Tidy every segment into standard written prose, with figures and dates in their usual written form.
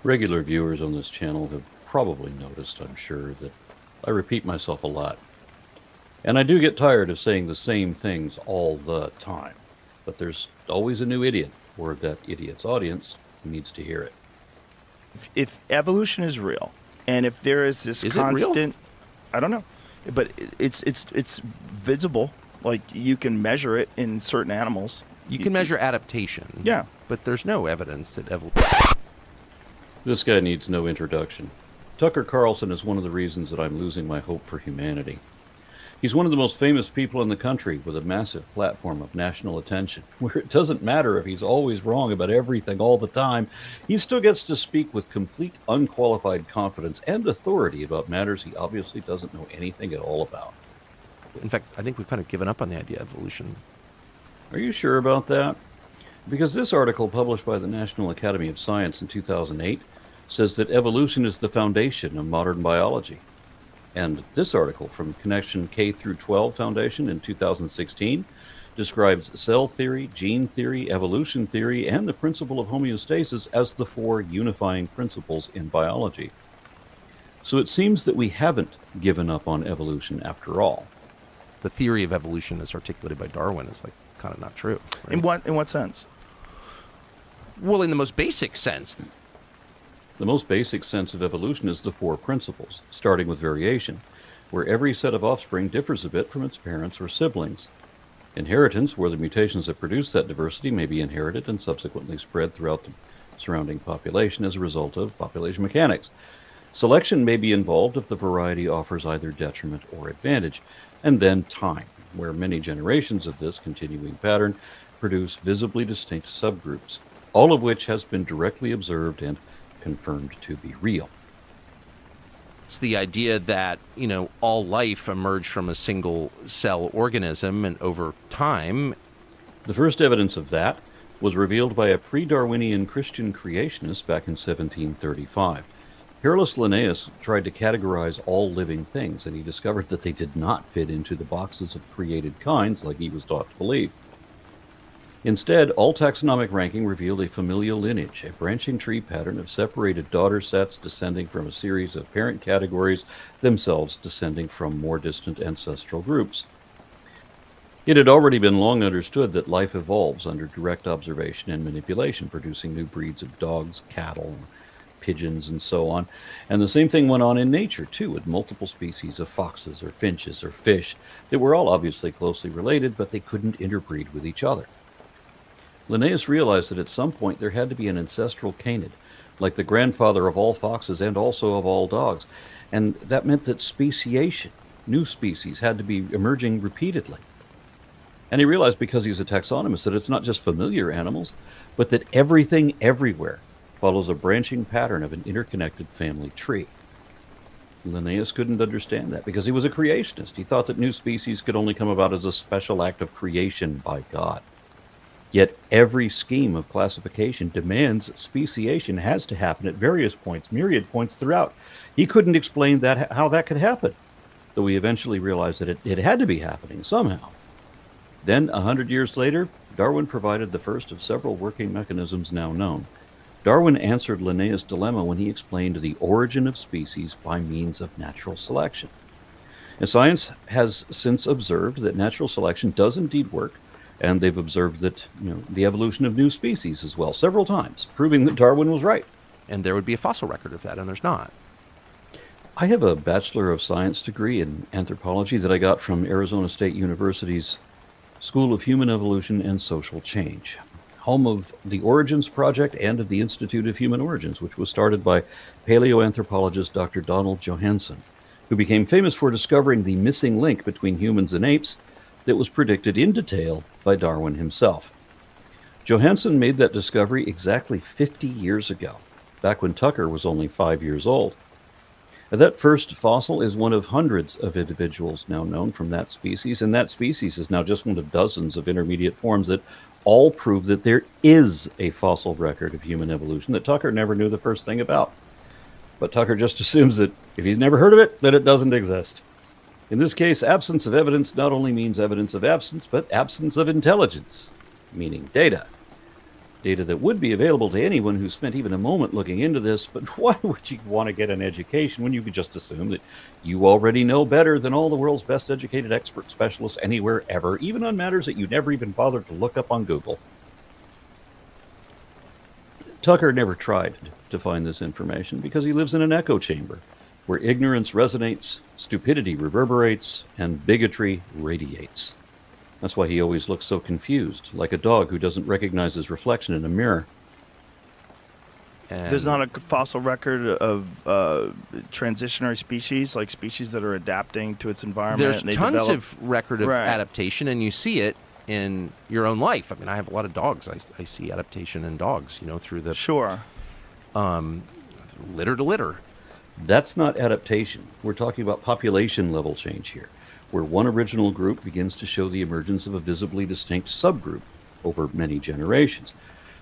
Regular viewers on this channel have probably noticed, I'm sure, that I repeat myself a lot. And I do get tired of saying the same things all the time. But there's always a new idiot, or that idiot's audience needs to hear it. If evolution is real, and if there is this Is it real? constant, I don't know, but it's visible. Like you can measure it in certain animals. You can measure adaptation. Yeah. But there's no evidence that evolution. This guy needs no introduction. Tucker Carlson is one of the reasons that I'm losing my hope for humanity. He's one of the most famous people in the country with a massive platform of national attention, where it doesn't matter if he's always wrong about everything all the time. He still gets to speak with complete unqualified confidence and authority about matters he obviously doesn't know anything at all about. In fact, I think we've kind of given up on the idea of evolution. Are you sure about that? Because this article published by the National Academy of Science in 2008 says that evolution is the foundation of modern biology. And this article from Connection K through 12 Foundation in 2016 describes cell theory, gene theory, evolution theory, and the principle of homeostasis as the four unifying principles in biology. So it seems that we haven't given up on evolution after all. The theory of evolution as articulated by Darwin is like kind of not true. Right? In what sense? Well, in the most basic sense. The most basic sense of evolution is the four principles, starting with variation, where every set of offspring differs a bit from its parents or siblings. Inheritance, where the mutations that produce that diversity may be inherited and subsequently spread throughout the surrounding population as a result of population mechanics. Selection may be involved if the variety offers either detriment or advantage. And then time, where many generations of this continuing pattern produce visibly distinct subgroups, all of which has been directly observed and confirmed to be real. It's the idea that, all life emerged from a single cell organism, and over time. The first evidence of that was revealed by a pre-Darwinian Christian creationist back in 1735. Carolus Linnaeus tried to categorize all living things, and he discovered that they did not fit into the boxes of created kinds like he was taught to believe. Instead, all taxonomic ranking revealed a familial lineage, a branching tree pattern of separated daughter sets descending from a series of parent categories, themselves descending from more distant ancestral groups. It had already been long understood that life evolves under direct observation and manipulation, producing new breeds of dogs, cattle, pigeons, and so on. And the same thing went on in nature, too, with multiple species of foxes or finches or fish that were all obviously closely related, but they couldn't interbreed with each other. Linnaeus realized that at some point there had to be an ancestral canid, like the grandfather of all foxes and also of all dogs, and that meant that speciation, new species, had to be emerging repeatedly. And he realized, because he's a taxonomist, that it's not just familiar animals, but that everything everywhere follows a branching pattern of an interconnected family tree. Linnaeus couldn't understand that because he was a creationist. He thought that new species could only come about as a special act of creation by God. Yet every scheme of classification demands speciation has to happen at various points, myriad points throughout. He couldn't explain how that could happen, though he eventually realized that it had to be happening somehow. Then, 100 years later, Darwin provided the first of several working mechanisms now known. Darwin answered Linnaeus' dilemma when he explained the origin of species by means of natural selection. And science has since observed that natural selection does indeed work, and they've observed that, the evolution of new species as well, several times, proving that Darwin was right. And there would be a fossil record of that, and there's not. I have a Bachelor of Science degree in anthropology that I got from Arizona State University's School of Human Evolution and Social Change, home of the Origins Project and of the Institute of Human Origins, which was started by paleoanthropologist Dr. Donald Johanson, who became famous for discovering the missing link between humans and apes that was predicted in detail by Darwin himself. Johanson made that discovery exactly 50 years ago, back when Tucker was only 5 years old. That first fossil is one of hundreds of individuals now known from that species, and that species is now just one of dozens of intermediate forms that all prove that there is a fossil record of human evolution that Tucker never knew the first thing about. But Tucker just assumes that if he's never heard of it, that it doesn't exist. In this case, absence of evidence not only means evidence of absence, but absence of intelligence, meaning data. Data that would be available to anyone who spent even a moment looking into this, but why would you want to get an education when you could just assume that you already know better than all the world's best educated expert specialists anywhere ever, even on matters that you never even bothered to look up on Google? Tucker never tried to find this information because he lives in an echo chamber where ignorance resonates, stupidity reverberates, and bigotry radiates. That's why he always looks so confused, like a dog who doesn't recognize his reflection in a mirror. And There's not a fossil record of transitionary species, like species that are adapting to its environment. there's and they tons develop- of record of Right. adaptation, and you see it in your own life. I mean, I have a lot of dogs. I see adaptation in dogs, through the Sure. litter to litter. That's not adaptation. We're talking about population level change here, where one original group begins to show the emergence of a visibly distinct subgroup over many generations,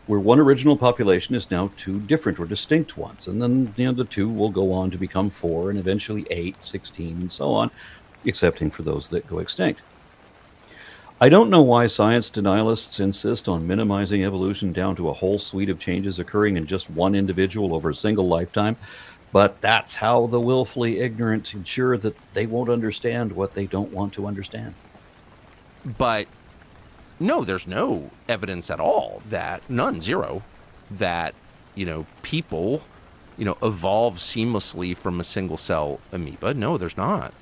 where one original population is now two different or distinct ones, and then the two will go on to become 4 and eventually 8, 16, and so on, excepting for those that go extinct. I don't know why science denialists insist on minimizing evolution down to a whole suite of changes occurring in just one individual over a single lifetime, but that's how the willfully ignorant ensure that they won't understand what they don't want to understand. But no, there's no evidence at all that zero, that people evolve seamlessly from a single cell amoeba. No, there's not.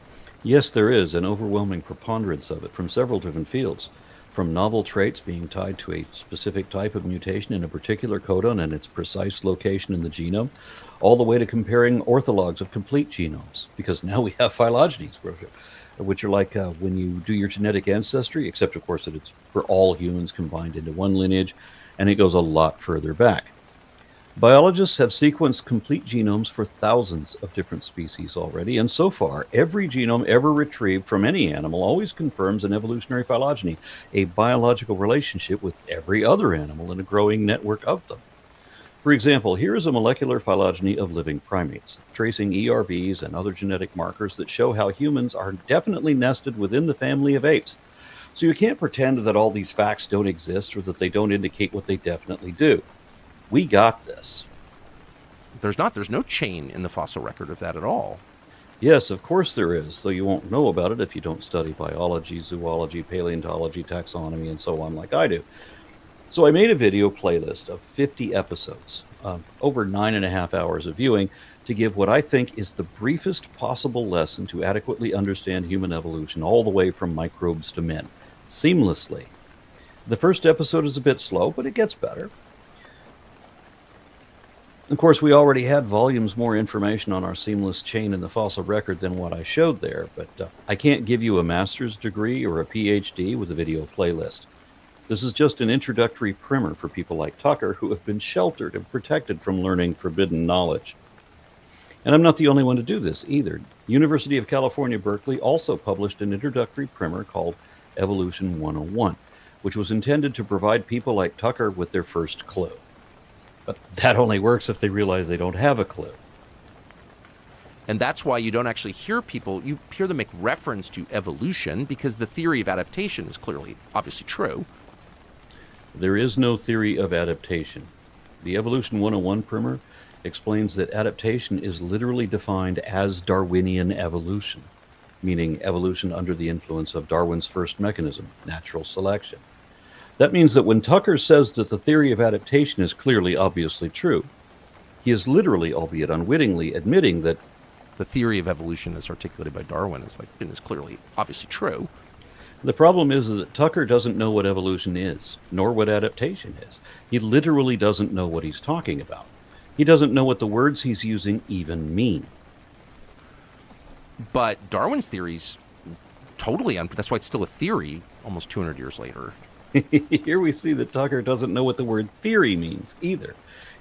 Yes, there is an overwhelming preponderance of it from several different fields, from novel traits being tied to a specific type of mutation in a particular codon and its precise location in the genome, all the way to comparing orthologs of complete genomes, because now we have phylogenies, which are like when you do your genetic ancestry, except of course that it's for all humans combined into one lineage, and it goes a lot further back. Biologists have sequenced complete genomes for thousands of different species already, and so far, every genome ever retrieved from any animal always confirms an evolutionary phylogeny, a biological relationship with every other animal in a growing network of them. For example, here is a molecular phylogeny of living primates, tracing ERVs and other genetic markers that show how humans are definitely nested within the family of apes. So you can't pretend that all these facts don't exist or that they don't indicate what they definitely do. We got this. There's no chain in the fossil record of that at all. Yes, of course there is, though you won't know about it if you don't study biology, zoology, paleontology, taxonomy, and so on like I do. So I made a video playlist of 50 episodes, over 9.5 hours of viewing, to give what I think is the briefest possible lesson to adequately understand human evolution all the way from microbes to men, seamlessly. The first episode is a bit slow, but it gets better. Of course, we already had volumes more information on our seamless chain in the fossil record than what I showed there, but I can't give you a master's degree or a PhD with a video playlist. This is just an introductory primer for people like Tucker who have been sheltered and protected from learning forbidden knowledge. And I'm not the only one to do this either. University of California, Berkeley also published an introductory primer called Evolution 101, which was intended to provide people like Tucker with their first clue. But that only works if they realize they don't have a clue. And that's why you don't actually hear you hear them make reference to evolution, because the theory of adaptation is clearly, obviously true. There is no theory of adaptation. The Evolution 101 primer explains that adaptation is literally defined as Darwinian evolution, meaning evolution under the influence of Darwin's first mechanism, natural selection. That means that when Tucker says that the theory of adaptation is clearly, obviously true, he is literally, albeit unwittingly, admitting that The theory of evolution as articulated by Darwin is clearly, obviously true. the problem is that Tucker doesn't know what evolution is, nor what adaptation is. He literally doesn't know what he's talking about. He doesn't know what the words he's using even mean. But Darwin's theory's totally that's why it's still a theory almost 200 years later. Here we see that Tucker doesn't know what the word theory means either.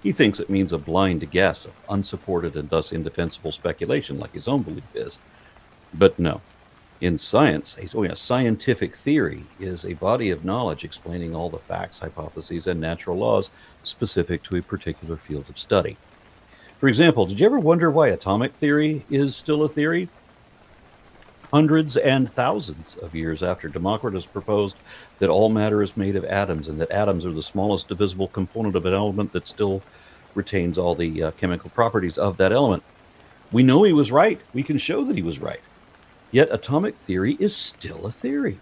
He thinks it means a blind guess of unsupported and thus indefensible speculation, like his own belief is. But no. In science, a scientific theory is a body of knowledge explaining all the facts, hypotheses, and natural laws specific to a particular field of study. For example, did you ever wonder why atomic theory is still a theory? hundreds and thousands of years after Democritus proposed that all matter is made of atoms and that atoms are the smallest divisible component of an element that still retains all the chemical properties of that element. We know he was right. We can show that he was right. Yet atomic theory is still a theory.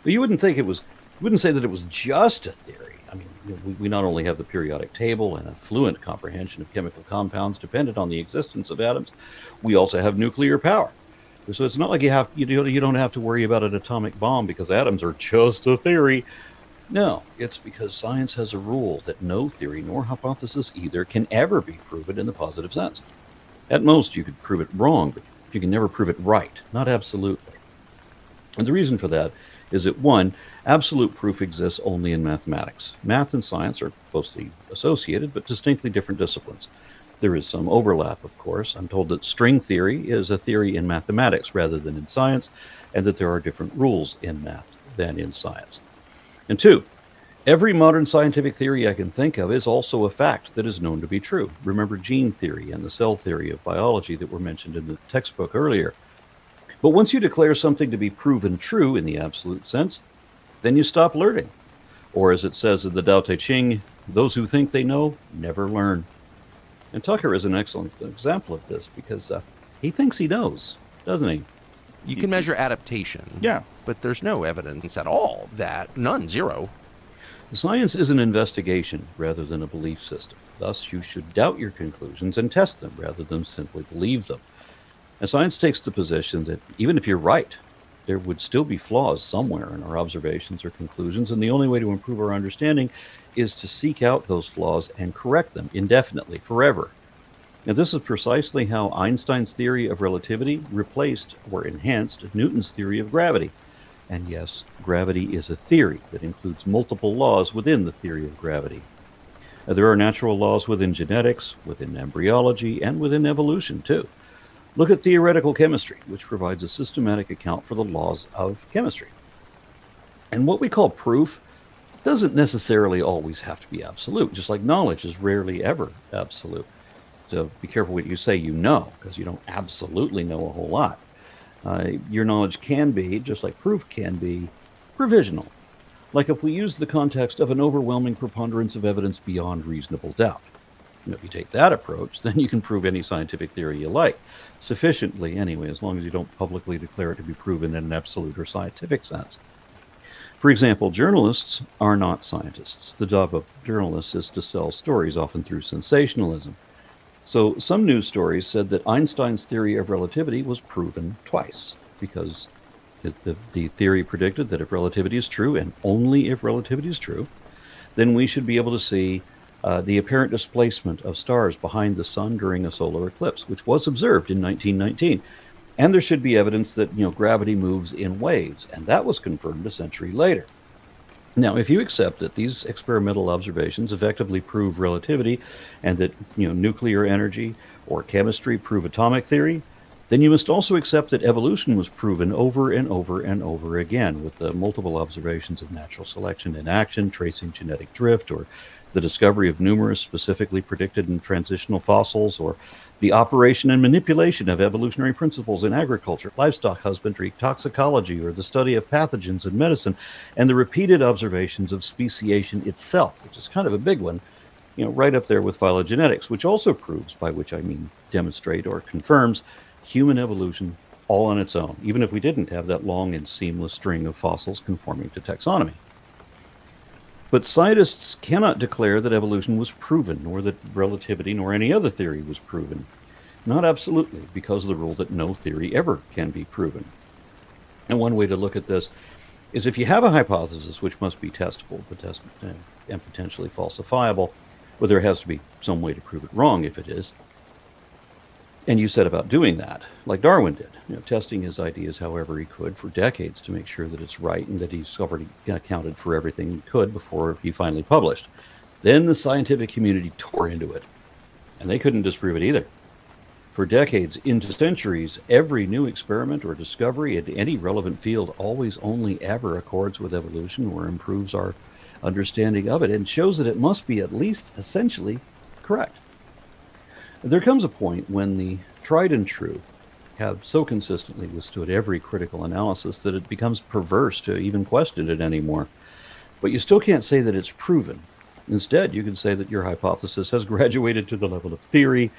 But you wouldn't think it was, you wouldn't say that it was just a theory. I mean, we not only have the periodic table and a fluent comprehension of chemical compounds dependent on the existence of atoms, we also have nuclear power. So it's not like you don't have to worry about an atomic bomb because atoms are just a theory. No, it's because science has a rule that no theory nor hypothesis either can ever be proven in the positive sense. At most, you could prove it wrong, but you can never prove it right, not absolutely. And the reason for that is that, one, absolute proof exists only in mathematics. Math and science are closely associated, but distinctly different disciplines. There is some overlap, of course. I'm told that string theory is a theory in mathematics rather than in science, and that there are different rules in math than in science. And two, every modern scientific theory I can think of is also a fact that is known to be true. Remember gene theory and the cell theory of biology that were mentioned in the textbook earlier. But once you declare something to be proven true in the absolute sense, then you stop learning. Or as it says in the Tao Te Ching, those who think they know never learn. And Tucker is an excellent example of this because he thinks he knows, doesn't he? You can measure adaptation. Yeah. But there's no evidence at all that, none, zero. Science is an investigation rather than a belief system. Thus, you should doubt your conclusions and test them rather than simply believe them. And science takes the position that even if you're right, there would still be flaws somewhere in our observations or conclusions, and the only way to improve our understanding is to seek out those flaws and correct them indefinitely, forever. Now, this is precisely how Einstein's theory of relativity replaced or enhanced Newton's theory of gravity. And yes, gravity is a theory that includes multiple laws within the theory of gravity. There are natural laws within genetics, within embryology, and within evolution, too. Look at theoretical chemistry, which provides a systematic account for the laws of chemistry. And what we call proof doesn't necessarily always have to be absolute, just like knowledge is rarely ever absolute. So be careful what you say you know, because you don't absolutely know a whole lot. Your knowledge can be, just like proof can be, provisional. Like if we use the context of an overwhelming preponderance of evidence beyond reasonable doubt. And if you take that approach, then you can prove any scientific theory you like, sufficiently anyway, as long as you don't publicly declare it to be proven in an absolute or scientific sense. For example, journalists are not scientists. The job of journalists is to sell stories, often through sensationalism. So some news stories said that Einstein's theory of relativity was proven twice, because the theory predicted that if relativity is true, and only if relativity is true, then we should be able to see the apparent displacement of stars behind the sun during a solar eclipse, which was observed in 1919. And there should be evidence that gravity moves in waves, and that was confirmed a century later. Now, if you accept that these experimental observations effectively prove relativity, and that nuclear energy or chemistry prove atomic theory, then you must also accept that evolution was proven over and over and over again with the multiple observations of natural selection in action, tracing genetic drift, or the discovery of numerous specifically predicted and transitional fossils, or the operation and manipulation of evolutionary principles in agriculture, livestock husbandry, toxicology, or the study of pathogens in medicine, and the repeated observations of speciation itself, which is kind of a big one, right up there with phylogenetics, which also proves, by which I mean demonstrate or confirms, human evolution all on its own, even if we didn't have that long and seamless string of fossils conforming to taxonomy. But scientists cannot declare that evolution was proven, nor that relativity nor any other theory was proven. Not absolutely, because of the rule that no theory ever can be proven. And one way to look at this is if you have a hypothesis which must be testable and potentially falsifiable, well, there has to be some way to prove it wrong if it is. And you set about doing that, like Darwin did, testing his ideas however he could for decades to make sure that it's right and that he's already accounted for everything he could before he finally published. Then the scientific community tore into it, and they couldn't disprove it either. For decades, into centuries, every new experiment or discovery in any relevant field always only ever accords with evolution or improves our understanding of it and shows that it must be at least essentially correct. There comes a point when the tried and true have so consistently withstood every critical analysis that it becomes perverse to even question it anymore. But you still can't say that it's proven. Instead, you can say that your hypothesis has graduated to the level of theory,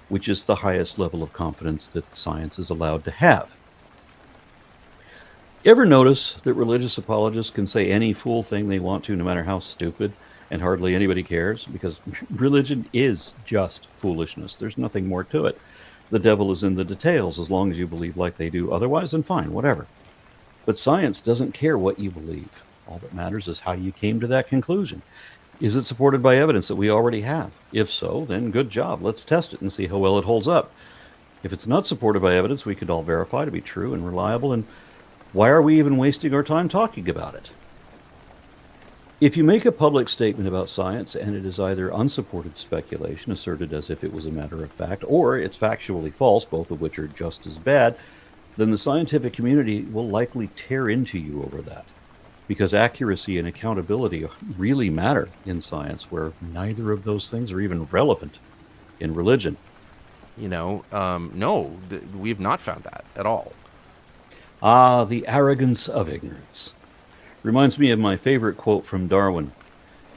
which is the highest level of confidence that science is allowed to have. Ever notice that religious apologists can say any fool thing they want to, no matter how stupid, and hardly anybody cares? Because religion is just foolishness. There's nothing more to it. The devil is in the details. As long as you believe like they do otherwise, then fine, whatever. But science doesn't care what you believe. All that matters is how you came to that conclusion. Is it supported by evidence that we already have? If so, then good job. Let's test it and see how well it holds up. If it's not supported by evidence we could all verify to be true and reliable, and why are we even wasting our time talking about it? If you make a public statement about science and it is either unsupported speculation, asserted as if it was a matter of fact, or it's factually false, both of which are just as bad, then the scientific community will likely tear into you over that. Because accuracy and accountability really matter in science, where neither of those things are even relevant in religion. No, we have not found that at all. Ah, the arrogance of ignorance. Reminds me of my favorite quote from Darwin.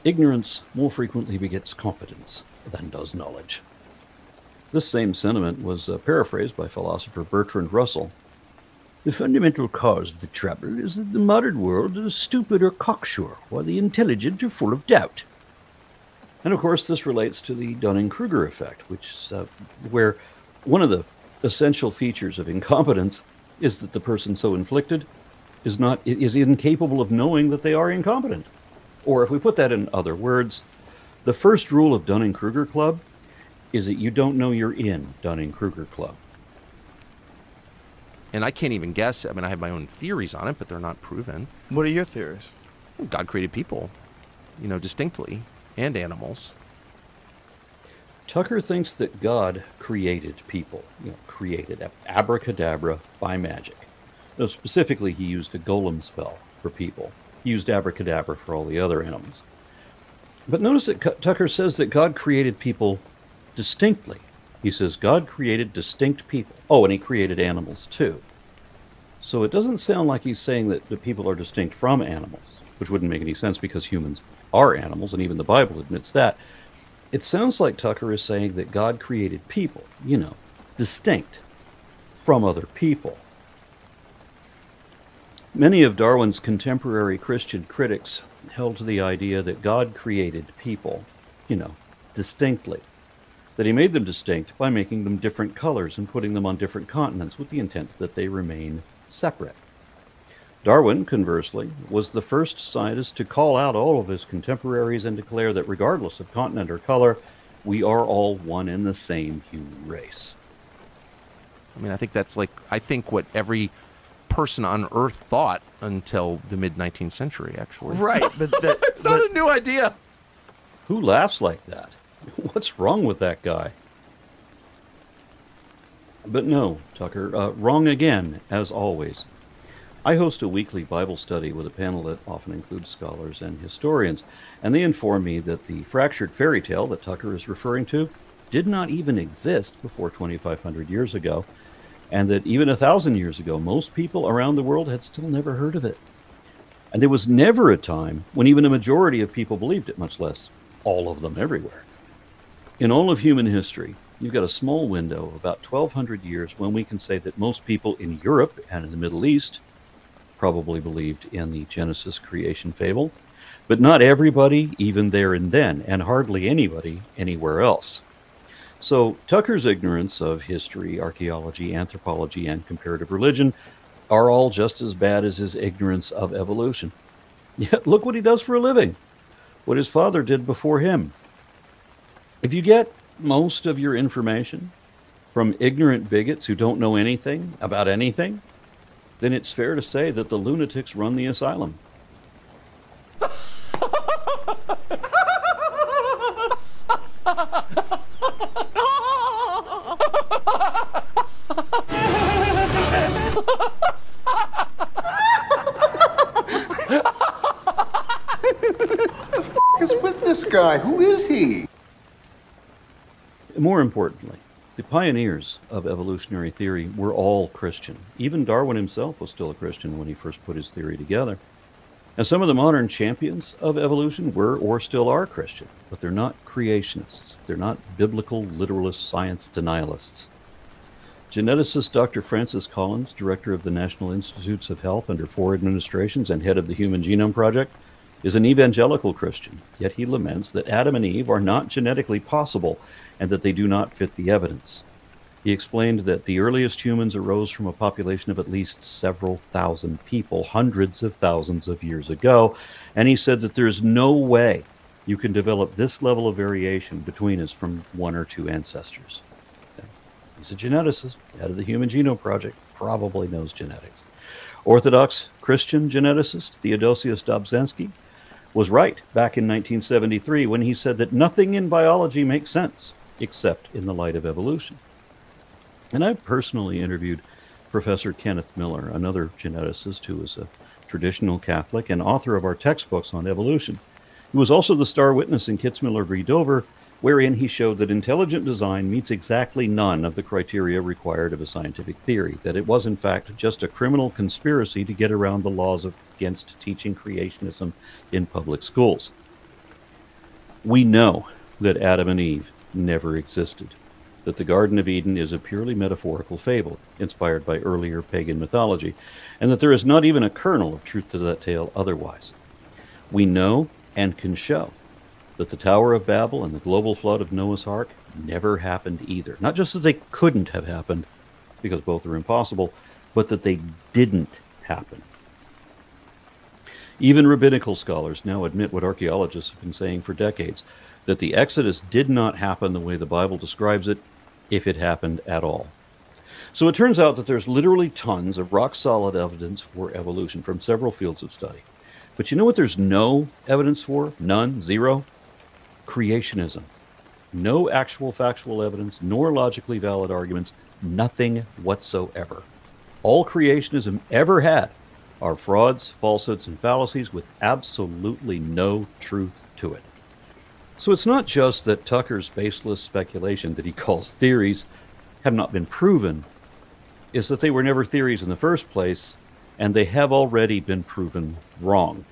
Ignorance more frequently begets confidence than does knowledge. This same sentiment was paraphrased by philosopher Bertrand Russell. The fundamental cause of the trouble is that the modern world is stupid or cocksure, while the intelligent are full of doubt. And of course, this relates to the Dunning-Kruger effect, which is where one of the essential features of incompetence is that the person so inflicted is incapable of knowing that they are incompetent. Or if we put that in other words, the first rule of Dunning-Kruger Club is that you don't know you're in Dunning-Kruger Club. And I can't even guess. I mean, I have my own theories on it, but they're not proven. What are your theories? God created people, distinctly, and animals. Tucker thinks that God created people, created abracadabra by magic. Now, specifically, he used a golem spell for people. He used abracadabra for all the other animals. But notice that Tucker says that God created people distinctly. He says God created distinct people. Oh, and he created animals too. So it doesn't sound like he's saying that the people are distinct from animals, which wouldn't make any sense because humans are animals, and even the Bible admits that. It sounds like Tucker is saying that God created people, distinct from other people. Many of Darwin's contemporary Christian critics held to the idea that God created people, distinctly. That he made them distinct by making them different colors and putting them on different continents with the intent that they remain separate. Darwin, conversely, was the first scientist to call out all of his contemporaries and declare that regardless of continent or color, we are all one and the same human race. I mean, I think what every person on Earth thought until the mid-19th century, actually. Right, but it's not a new idea. Who laughs like that? What's wrong with that guy? But no, Tucker, wrong again, as always. I host a weekly Bible study with a panel that often includes scholars and historians, and they inform me that the fractured fairy tale that Tucker is referring to did not even exist before 2,500 years ago, and that even 1,000 years ago, most people around the world had still never heard of it. And there was never a time when even a majority of people believed it, much less all of them everywhere. In all of human history, you've got a small window, about 1,200 years, when we can say that most people in Europe and in the Middle East probably believed in the Genesis creation fable, but not everybody even there and then, and hardly anybody anywhere else. So Tucker's ignorance of history, archaeology, anthropology, and comparative religion are all just as bad as his ignorance of evolution. Yet look what he does for a living, what his father did before him. If you get most of your information from ignorant bigots who don't know anything about anything, then it's fair to say that the lunatics run the asylum. The f*** is with this guy? Who is he? More importantly, The pioneers of evolutionary theory were all Christian. Even Darwin himself was still a Christian when he first put his theory together. And some of the modern champions of evolution were or still are Christian, but they're not creationists. They're not biblical literalist science denialists. Geneticist Dr. Francis Collins, director of the National Institutes of Health under 4 administrations and head of the Human Genome Project, is an evangelical Christian, yet he laments that Adam and Eve are not genetically possible and that they do not fit the evidence. He explained that the earliest humans arose from a population of at least several thousand people, hundreds of thousands of years ago, and he said that there's no way you can develop this level of variation between us from 1 or 2 ancestors. He's a geneticist, head of the Human Genome Project, probably knows genetics. Orthodox Christian geneticist Theodosius Dobzhansky was right back in 1973 when he said that nothing in biology makes sense except in the light of evolution. And I personally interviewed Professor Kenneth Miller, another geneticist who is a traditional Catholic and author of our textbooks on evolution. He was also the star witness in Kitzmiller v. Dover, wherein he showed that intelligent design meets exactly none of the criteria required of a scientific theory, that it was in fact just a criminal conspiracy to get around the laws against teaching creationism in public schools. We know that Adam and Eve never existed, that the Garden of Eden is a purely metaphorical fable inspired by earlier pagan mythology, and that there is not even a kernel of truth to that tale otherwise. We know and can show that the Tower of Babel and the global flood of Noah's Ark never happened either. Not just that they couldn't have happened, because both are impossible, but that they didn't happen. Even rabbinical scholars now admit what archaeologists have been saying for decades, that the Exodus did not happen the way the Bible describes it, if it happened at all. So it turns out that there's literally tons of rock-solid evidence for evolution from several fields of study. But you know what there's no evidence for? None? Zero? Creationism. No actual factual evidence, nor logically valid arguments, nothing whatsoever. All creationism ever had are frauds, falsehoods, and fallacies with absolutely no truth to it. So it's not just that Tucker's baseless speculation that he calls theories have not been proven, it's that they were never theories in the first place, and they have already been proven wrong.